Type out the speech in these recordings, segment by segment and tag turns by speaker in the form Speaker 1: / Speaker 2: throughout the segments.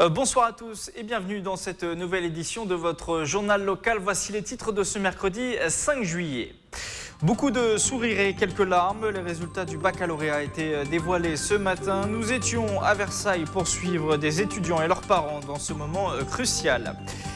Speaker 1: Bonsoir à tous et bienvenue dans cette nouvelle édition de votre journal local. Voici les titres de ce mercredi 5 juillet. Beaucoup de sourires et quelques larmes. Les résultats du baccalauréat étaient dévoilés ce matin. Nous étions à Versailles pour suivre des étudiants et leurs parents dans ce moment crucial.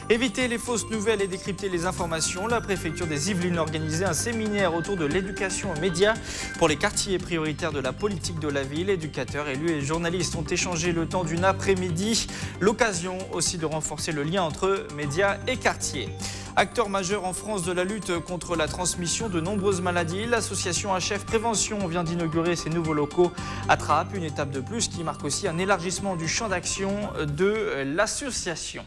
Speaker 1: Éviter les fausses nouvelles et décrypter les informations. La préfecture des Yvelines a organisé un séminaire autour de l'éducation aux médias pour les quartiers prioritaires de la politique de la ville. Éducateurs, élus et journalistes ont échangé le temps d'une après-midi. L'occasion aussi de renforcer le lien entre médias et quartiers. Acteur majeur en France de la lutte contre la transmission de nombreuses maladies, l'association HF Prévention vient d'inaugurer ses nouveaux locaux à Trappes, une étape de plus qui marque aussi un élargissement du champ d'action de l'association.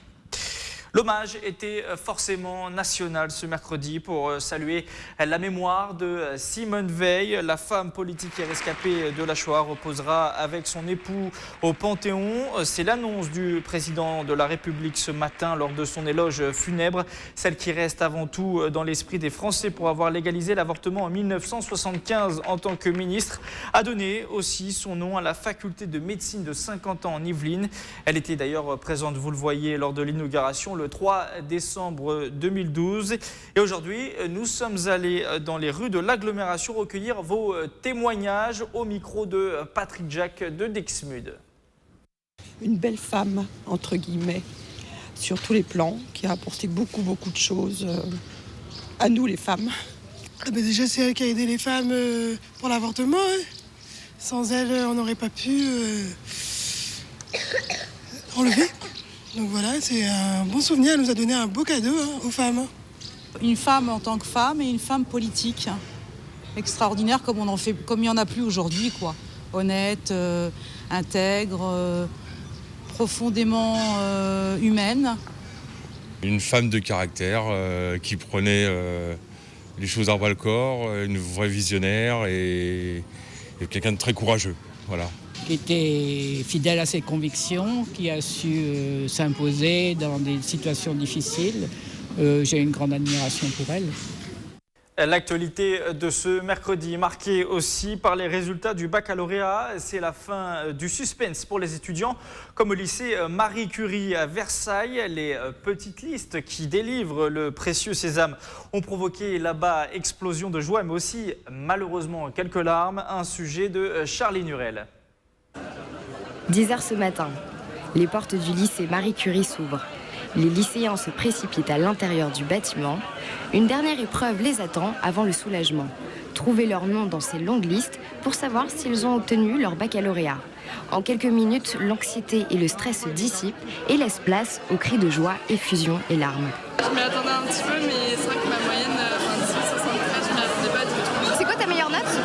Speaker 1: L'hommage était forcément national ce mercredi pour saluer la mémoire de Simone Veil. La femme politique et rescapée de la Shoah reposera avec son époux au Panthéon. C'est l'annonce du président de la République ce matin lors de son éloge funèbre. Celle qui reste avant tout dans l'esprit des Français pour avoir légalisé l'avortement en 1975 en tant que ministre, a donné aussi son nom à la faculté de médecine de Saint-Quentin en Yvelines. Elle était d'ailleurs présente, vous le voyez, lors de l'inauguration le 3 décembre 2012. Et aujourd'hui, nous sommes allés dans les rues de l'agglomération recueillir vos témoignages au micro de Patrick Jacques de Dixmude.
Speaker 2: Une belle femme, entre guillemets, sur tous les plans, qui a apporté beaucoup de choses à nous les femmes.
Speaker 3: Déjà, c'est elle qui a aidé les femmes pour l'avortement. Sans elle, on n'aurait pas pu enlever. Donc voilà, c'est un bon souvenir. Elle nous a donné un beau cadeau aux femmes.
Speaker 4: Une femme en tant que femme et une femme politique. Extraordinaire comme il n'y en a plus aujourd'hui, quoi. Honnête, intègre, profondément humaine.
Speaker 5: Une femme de caractère qui prenait les choses à bras le corps, une vraie visionnaire et quelqu'un de très courageux. Voilà.
Speaker 6: Qui était fidèle à ses convictions, qui a su s'imposer dans des situations difficiles. J'ai une grande admiration pour elle.
Speaker 1: L'actualité de ce mercredi marquée aussi par les résultats du baccalauréat. C'est la fin du suspense pour les étudiants. Comme au lycée Marie Curie à Versailles, les petites listes qui délivrent le précieux sésame ont provoqué là-bas explosion de joie, mais aussi malheureusement quelques larmes. Un sujet de Charlie Nurel.
Speaker 7: 10h ce matin, les portes du lycée Marie Curie s'ouvrent. Les lycéens se précipitent à l'intérieur du bâtiment. Une dernière épreuve les attend avant le soulagement. Trouver leur nom dans ces longues listes pour savoir s'ils ont obtenu leur baccalauréat. En quelques minutes, l'anxiété et le stress se dissipent et laissent place aux cris de joie, effusion et larmes.
Speaker 8: Je m'y attendais un petit peu, mais c'est vrai que ma moyenne, 18,73, je m'y attendais pas du tout.
Speaker 7: C'est quoi ta meilleure note?
Speaker 8: C'est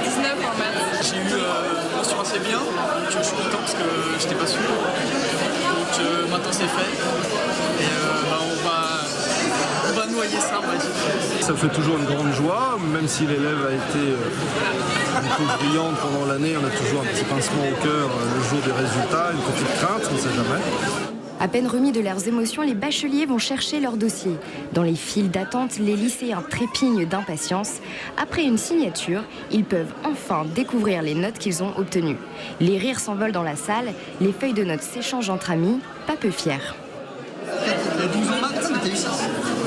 Speaker 8: 19 en maths.
Speaker 9: J'ai eu mention assez bien, donc je suis content parce que j'étais pas sûr. Donc maintenant c'est fait et on va noyer ça, on va dire.
Speaker 10: Ça fait toujours une grande joie, même si l'élève a été plutôt brillante pendant l'année, on a toujours un petit pincement au cœur le jour des résultats, une petite crainte, on ne sait jamais.
Speaker 7: À peine remis de leurs émotions, les bacheliers vont chercher leur dossier. Dans les files d'attente, les lycéens trépignent d'impatience. Après une signature, ils peuvent enfin découvrir les notes qu'ils ont obtenues. Les rires s'envolent dans la salle, les feuilles de notes s'échangent entre amis, pas peu fiers.
Speaker 11: Il y a 12 ans maths, t'as eu 6.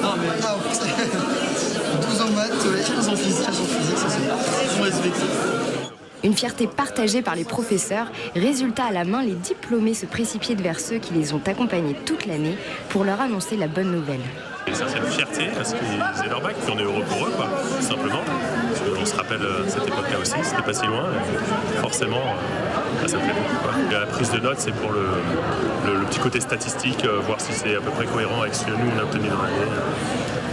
Speaker 11: Non mais... Ah, 12 ans maths, 15 ans physique, ça c'est bien. On respecte.
Speaker 7: Une fierté partagée par les professeurs. Résultat à la main, les diplômés se précipitent vers ceux qui les ont accompagnés toute l'année pour leur annoncer la bonne nouvelle.
Speaker 12: Une certaine fierté parce qu'ils faisaient leur bac, puis on est heureux pour eux, quoi, tout simplement. Parce qu'on se rappelle cette époque-là aussi, c'était pas si loin. Forcément, ça me fait beaucoup, quoi. Et la prise de notes, c'est pour le petit côté statistique, voir si c'est à peu près cohérent avec ce que nous on a obtenu dans l'année.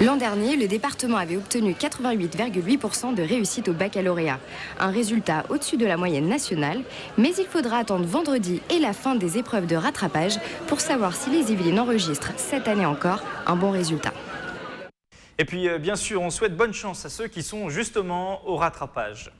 Speaker 7: L'an dernier, le département avait obtenu 88,8% de réussite au baccalauréat. Un résultat au-dessus de la moyenne nationale, mais il faudra attendre vendredi et la fin des épreuves de rattrapage pour savoir si les Yvelines enregistrent cette année encore un bon résultat.
Speaker 1: Et puis, bien sûr, on souhaite bonne chance à ceux qui sont justement au rattrapage.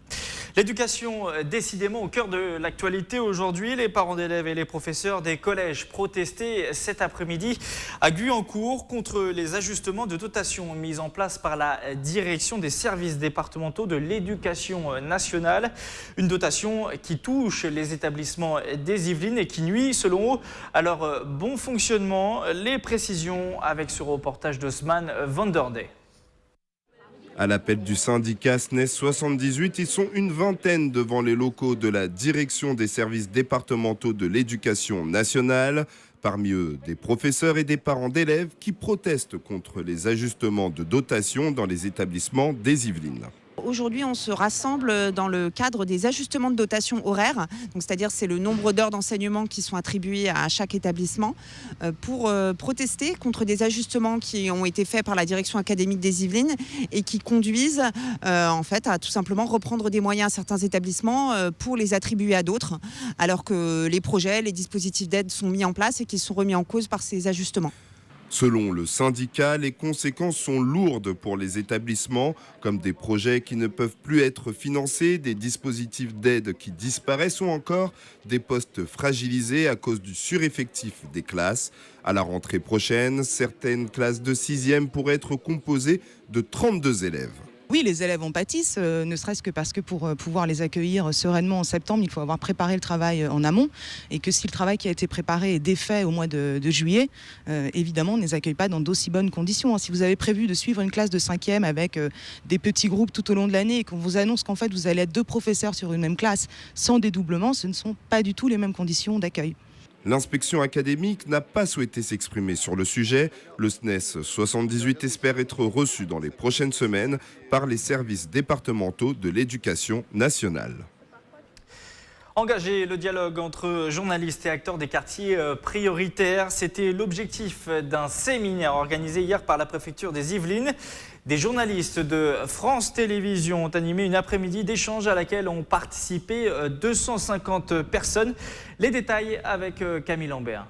Speaker 1: L'éducation, décidément au cœur de l'actualité aujourd'hui. Les parents d'élèves et les professeurs des collèges protestaient cet après-midi à Guyancourt contre les ajustements de dotation mis en place par la direction des services départementaux de l'éducation nationale. Une dotation qui touche les établissements des Yvelines et qui nuit, selon eux, à leur bon fonctionnement. Les précisions avec ce reportage d'Osman Vanderdey.
Speaker 13: À l'appel du syndicat SNES 78, ils sont une vingtaine devant les locaux de la direction des services départementaux de l'éducation nationale. Parmi eux, des professeurs et des parents d'élèves qui protestent contre les ajustements de dotation dans les établissements des Yvelines.
Speaker 14: Aujourd'hui, on se rassemble dans le cadre des ajustements de dotation horaire, c'est-à-dire c'est le nombre d'heures d'enseignement qui sont attribuées à chaque établissement, pour protester contre des ajustements qui ont été faits par la direction académique des Yvelines et qui conduisent en fait à tout simplement reprendre des moyens à certains établissements pour les attribuer à d'autres, alors que les projets, les dispositifs d'aide sont mis en place et qui sont remis en cause par ces ajustements.
Speaker 13: Selon le syndicat, les conséquences sont lourdes pour les établissements, comme des projets qui ne peuvent plus être financés, des dispositifs d'aide qui disparaissent ou encore des postes fragilisés à cause du sureffectif des classes. À la rentrée prochaine, certaines classes de 6e pourraient être composées de 32 élèves.
Speaker 15: Oui, les élèves en pâtissent, ne serait-ce que parce que pour pouvoir les accueillir sereinement en septembre, il faut avoir préparé le travail en amont. Et que si le travail qui a été préparé est défait au mois de juillet, évidemment, on ne les accueille pas dans d'aussi bonnes conditions. Si vous avez prévu de suivre une classe de 5e avec des petits groupes tout au long de l'année et qu'on vous annonce qu'en fait vous allez être 2 professeurs sur une même classe sans dédoublement, ce ne sont pas du tout les mêmes conditions d'accueil.
Speaker 13: L'inspection académique n'a pas souhaité s'exprimer sur le sujet. Le SNES 78 espère être reçu dans les prochaines semaines par les services départementaux de l'éducation nationale.
Speaker 1: Engager le dialogue entre journalistes et acteurs des quartiers prioritaires, c'était l'objectif d'un séminaire organisé hier par la préfecture des Yvelines. Des journalistes de France Télévisions ont animé une après-midi d'échange à laquelle ont participé 250 personnes. Les détails avec Camille Lambert.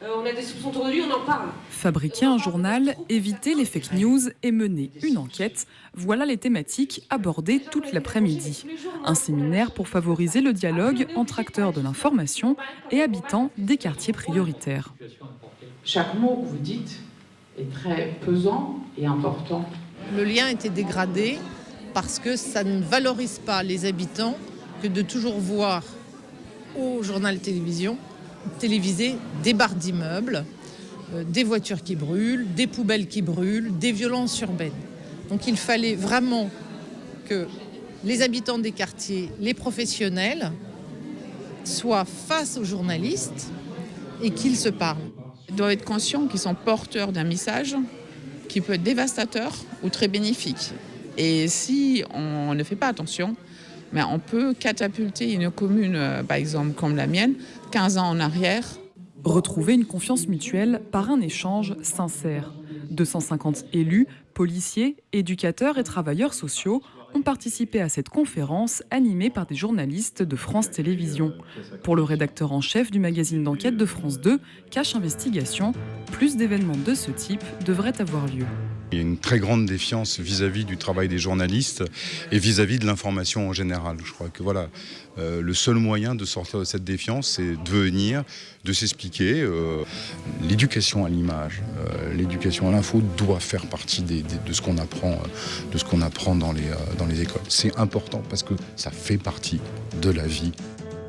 Speaker 16: On a des soupçons autour de lui, on en parle.
Speaker 17: Fabriquer un journal, éviter les fake news et mener une enquête, voilà les thématiques abordées toute l'après-midi. Un séminaire pour favoriser le dialogue entre acteurs de l'information et habitants des quartiers prioritaires.
Speaker 18: Chaque mot que vous dites est très pesant et important.
Speaker 19: Le lien était dégradé parce que ça ne valorise pas les habitants que de toujours voir au journal télévisé des barres d'immeubles, des voitures qui brûlent, des poubelles qui brûlent, des violences urbaines. Donc il fallait vraiment que les habitants des quartiers, les professionnels, soient face aux journalistes et qu'ils se parlent.
Speaker 18: Ils doivent être conscients qu'ils sont porteurs d'un message qui peut être dévastateur ou très bénéfique. Et si on ne fait pas attention, mais on peut catapulter une commune, par exemple comme la mienne, 15 ans en arrière.
Speaker 17: Retrouver une confiance mutuelle par un échange sincère. 250 élus, policiers, éducateurs et travailleurs sociaux ont participé à cette conférence animée par des journalistes de France Télévisions. Pour le rédacteur en chef du magazine d'enquête de France 2, Cache Investigation, plus d'événements de ce type devraient avoir lieu.
Speaker 20: Il y a une très grande défiance vis-à-vis du travail des journalistes et vis-à-vis de l'information en général. Je crois que voilà, le seul moyen de sortir de cette défiance, c'est de venir, de s'expliquer. L'éducation à l'image, l'éducation à l'info doit faire partie de ce qu'on apprend dans les écoles. C'est important parce que ça fait partie de la vie.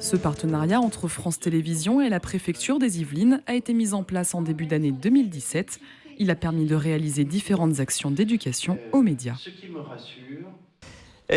Speaker 17: Ce partenariat entre France Télévisions et la préfecture des Yvelines a été mis en place en début d'année 2017. Il a permis de réaliser différentes actions d'éducation aux médias.
Speaker 1: Ce qui me rassure.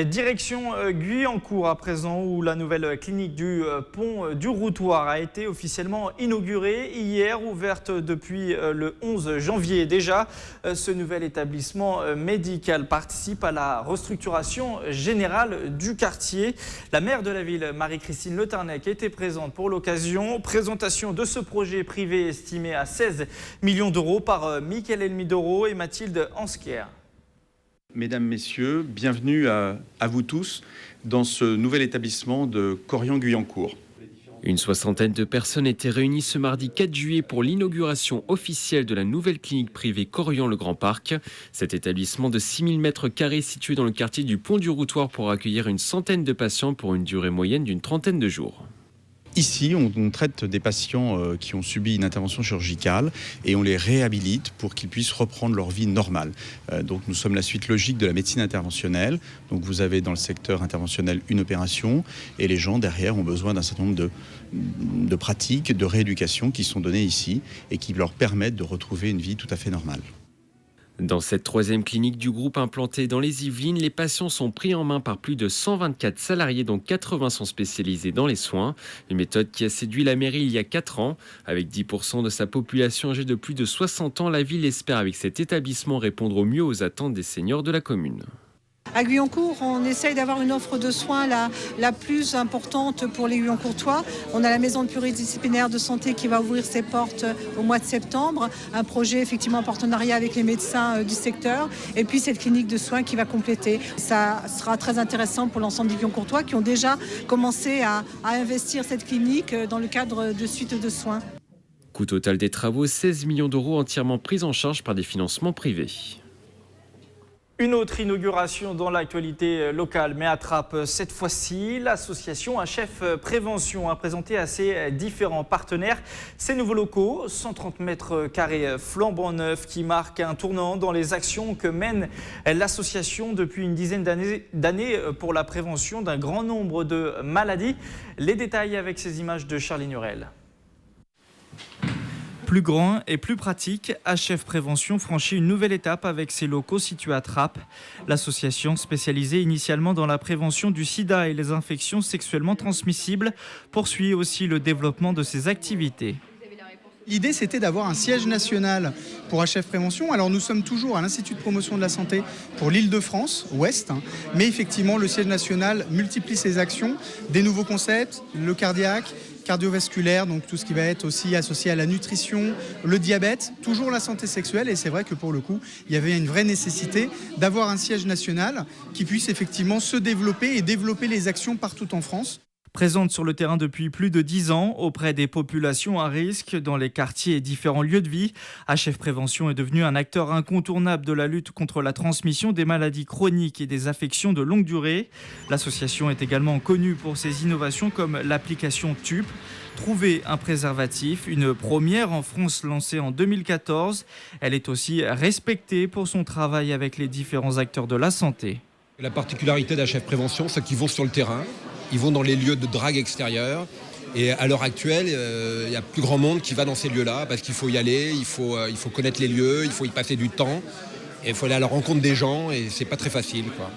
Speaker 1: Direction Guyancourt à présent, où la nouvelle clinique du pont du Routoir a été officiellement inaugurée hier, ouverte depuis le 11 janvier déjà. Ce nouvel établissement médical participe à la restructuration générale du quartier. La maire de la ville, Marie-Christine Le Tarnec, était présente pour l'occasion. Présentation de ce projet privé estimé à 16 millions d'euros par Michael Elmidoro et Mathilde Anskier.
Speaker 21: Mesdames, Messieurs, bienvenue à vous tous dans ce nouvel établissement de Corian-Guyancourt.
Speaker 2: Une soixantaine de personnes étaient réunies ce mardi 4 juillet pour l'inauguration officielle de la nouvelle clinique privée Corian-le Grand Parc. Cet établissement de 6000 m² situé dans le quartier du Pont du Routoir pour accueillir une centaine de patients pour une durée moyenne d'une trentaine de jours.
Speaker 22: Ici, on traite des patients qui ont subi une intervention chirurgicale et on les réhabilite pour qu'ils puissent reprendre leur vie normale. Donc nous sommes la suite logique de la médecine interventionnelle. Donc vous avez dans le secteur interventionnel une opération et les gens derrière ont besoin d'un certain nombre de pratiques, de rééducation qui sont données ici et qui leur permettent de retrouver une vie tout à fait normale.
Speaker 2: Dans cette troisième clinique du groupe implantée dans les Yvelines, les patients sont pris en main par plus de 124 salariés, dont 80 sont spécialisés dans les soins. Une méthode qui a séduit la mairie il y a 4 ans. Avec 10% de sa population âgée de plus de 60 ans, la ville espère avec cet établissement répondre au mieux aux attentes des seniors de la commune.
Speaker 23: À Guyancourt, on essaye d'avoir une offre de soins la plus importante pour les Guyancourtois. On a la maison de pluridisciplinaire de santé qui va ouvrir ses portes au mois de septembre. Un projet effectivement en partenariat avec les médecins du secteur. Et puis cette clinique de soins qui va compléter. Ça sera très intéressant pour l'ensemble des Guyancourtois qui ont déjà commencé à investir cette clinique dans le cadre de suites de soins.
Speaker 2: Coût total des travaux, 16 millions d'euros entièrement pris en charge par des financements privés.
Speaker 1: Une autre inauguration dans l'actualité locale, mais attrape cette fois-ci. L'association HF Prévention a présenté à ses différents partenaires ses nouveaux locaux, 130 m² flambant neufs qui marquent un tournant dans les actions que mène l'association depuis une dizaine d'années pour la prévention d'un grand nombre de maladies. Les détails avec ces images de Charlie Nurel. Plus grand et plus pratique, HF Prévention franchit une nouvelle étape avec ses locaux situés à Trappes. L'association, spécialisée initialement dans la prévention du sida et les infections sexuellement transmissibles, poursuit aussi le développement de ses activités.
Speaker 24: L'idée, c'était d'avoir un siège national pour HF Prévention. Alors nous sommes toujours à l'Institut de promotion de la santé pour l'Île-de-France, Ouest. Mais effectivement, le siège national multiplie ses actions, des nouveaux concepts, le cardiaque, cardiovasculaire, donc tout ce qui va être aussi associé à la nutrition, le diabète, toujours la santé sexuelle. Et c'est vrai que pour le coup, il y avait une vraie nécessité d'avoir un siège national qui puisse effectivement se développer et développer les actions partout en France.
Speaker 1: Présente sur le terrain depuis plus de 10 ans auprès des populations à risque dans les quartiers et différents lieux de vie, HF Prévention est devenu un acteur incontournable de la lutte contre la transmission des maladies chroniques et des affections de longue durée. L'association est également connue pour ses innovations comme l'application TUP. Trouver un préservatif, une première en France lancée en 2014. Elle est aussi respectée pour son travail avec les différents acteurs de la santé.
Speaker 25: La particularité d'HF Prévention, c'est qu'ils vont sur le terrain. Ils vont dans les lieux de drague extérieurs et à l'heure actuelle, il y a plus grand monde qui va dans ces lieux-là parce qu'il faut y aller, il faut connaître les lieux, il faut y passer du temps et il faut aller à la rencontre des gens et c'est pas très facile, quoi.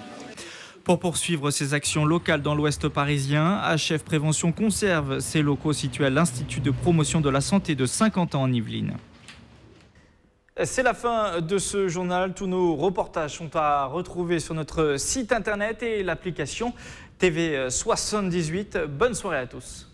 Speaker 1: Pour poursuivre ses actions locales dans l'Ouest parisien, HF Prévention conserve ses locaux situés à l'Institut de promotion de la santé de Saint-Quentin en Yvelines. C'est la fin de ce journal. Tous nos reportages sont à retrouver sur notre site internet et l'application TV78. Bonne soirée à tous.